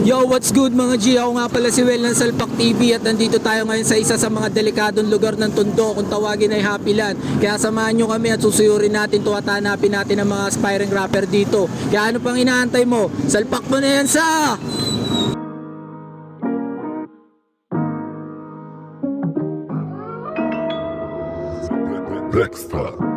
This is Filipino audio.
Yo, what's good mga G? Ako nga pala si Well ng Salpak TV at nandito tayo ngayon sa isa sa mga delikadong lugar ng Tondo kung tawagin ay Happy Land. Kaya samahan nyo kami at susuyurin natin to at hanapin natin ang mga aspiring rapper dito. Kaya ano pang inaantay mo? Salpak mo na yan sa... Dexter.